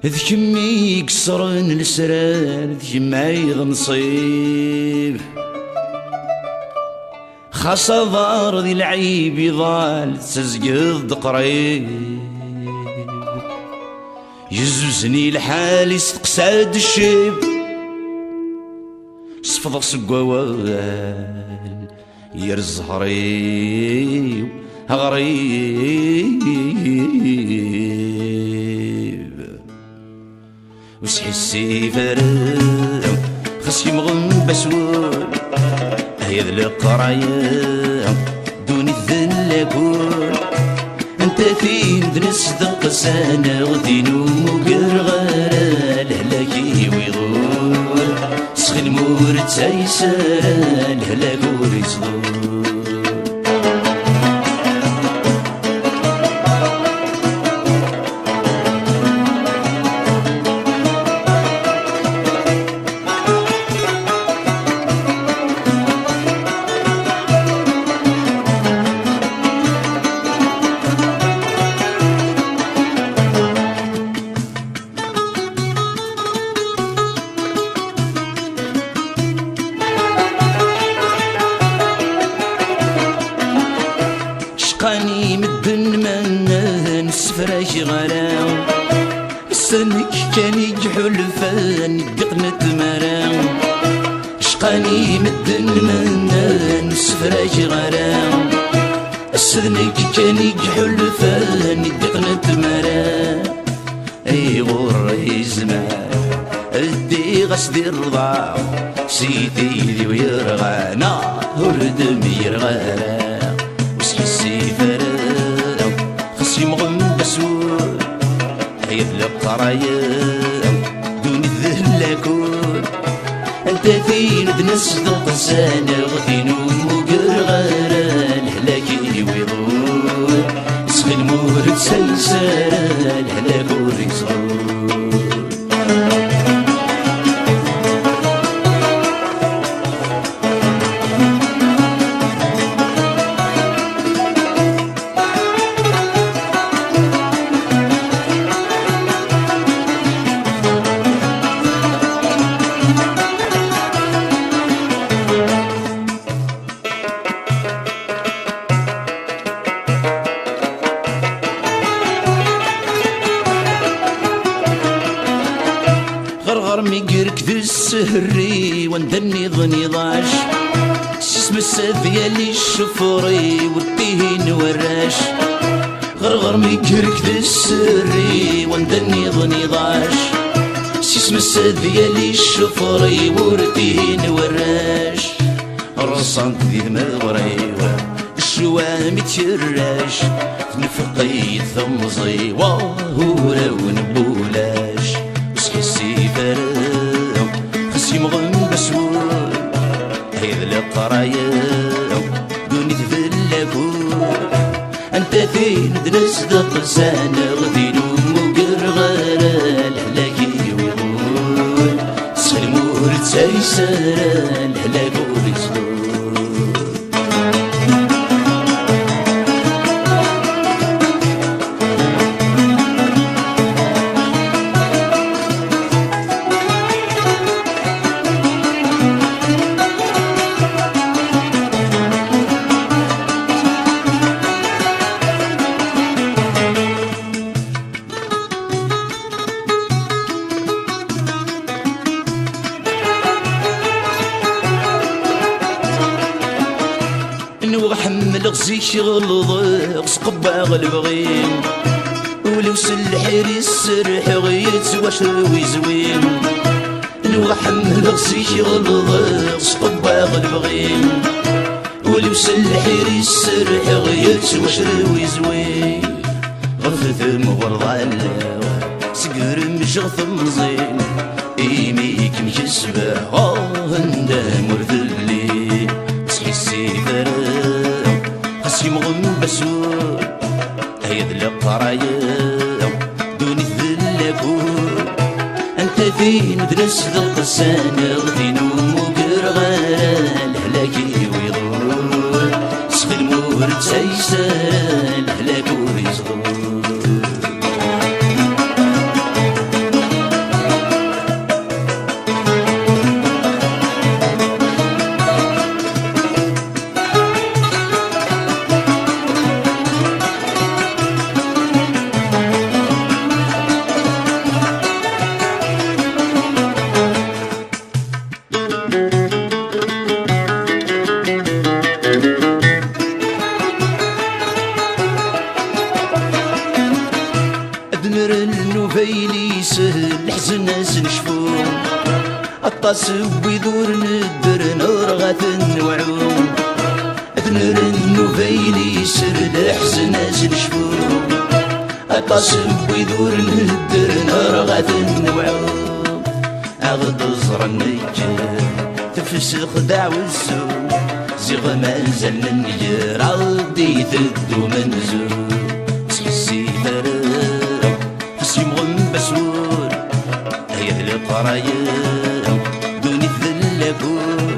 ذ كمي يكسرن السران ذ كمي غنصيب خاصة ضار ذي العيب يضال تزقض قريب يزوزني الحال يستقساد الشيب صفض سقوال يرز غريب غريب وسحي السيفر خس يمغن بسول هيا ذا القرايا دوني الذلاكول انت فين دنصدق سانا غدينو مقرغالا لهلاكي ويغول سخي المورد سايسالا لهلاك وريصدول شقاني مدن من السفراش غرام سنك كان يجحل فان قطنة مرام شقاني مدن من السفراش غرام سنك كان يجحل فان قطنة مرام اي غور يزمان ادي غسدي الرضا سيدي ذي ويرغى نهر دم يرغى السيفر خصي مغن بسول هيا القرايا دوني الذلاكول انت فين دنصدق سانا غدينو مقرغالا لهلاكي ويضول سخي المورد سايسالا لهلاك وريصول غرغر ميقرك ذي السهري وندني ظني ضاش سيسم السذيالي الشفوري والتين وراش غرغر ميقرك ذي السهري وندني ظني ضاش سيسم السذيالي الشفوري والتين وراش رصنت ذي المغري الشوام تشراش نفقي ثمزي وهو ونبولاش السيفر خصي مغن بسول هيا القرايا دوني تفلاكول انت فين دنصدق سانا غدينو مقرغالا لهلاكي ويغول سخي المورد سايسالا لهلاك وريصدول وحمل غزيك غلظ سقباغ البغيم ولو سلحري السرح غيت واشروي زوين وحمل غزيك غلظ سقباغ البغيم ولو سلحري السرح غيت واشروي زوين غفث مغرض سقر مشغث مزين ايميك مجسبه هندا مرذلي صحي السيفر خصي مغن بسول هيا ذا القرايا دوني الذلاكول انت فين دنصدق سانا غدينو مقرغالا لهلاكي ويضول سخي المورد سايسالا لهلاك وريصدول ذمر النوفيلي سهل الحزن نشفو الطاس ويدور ندر نرغة وعوم ذمر النوفيلي سهل الحزن نشفو الطاس ويدور ندر نرغة وعوم أغض زر النجر تفسخ دعو السوق زيغ مازال نجر عضي ثدو منزور تحسي فرق تسي مغم بسور هيا القرايا دوني الذلكون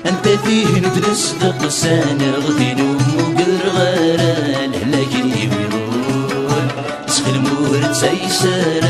انت فيه نتنصدق سانغدين ومقر غير الهلاك يبيضون تسخي المورد سيسار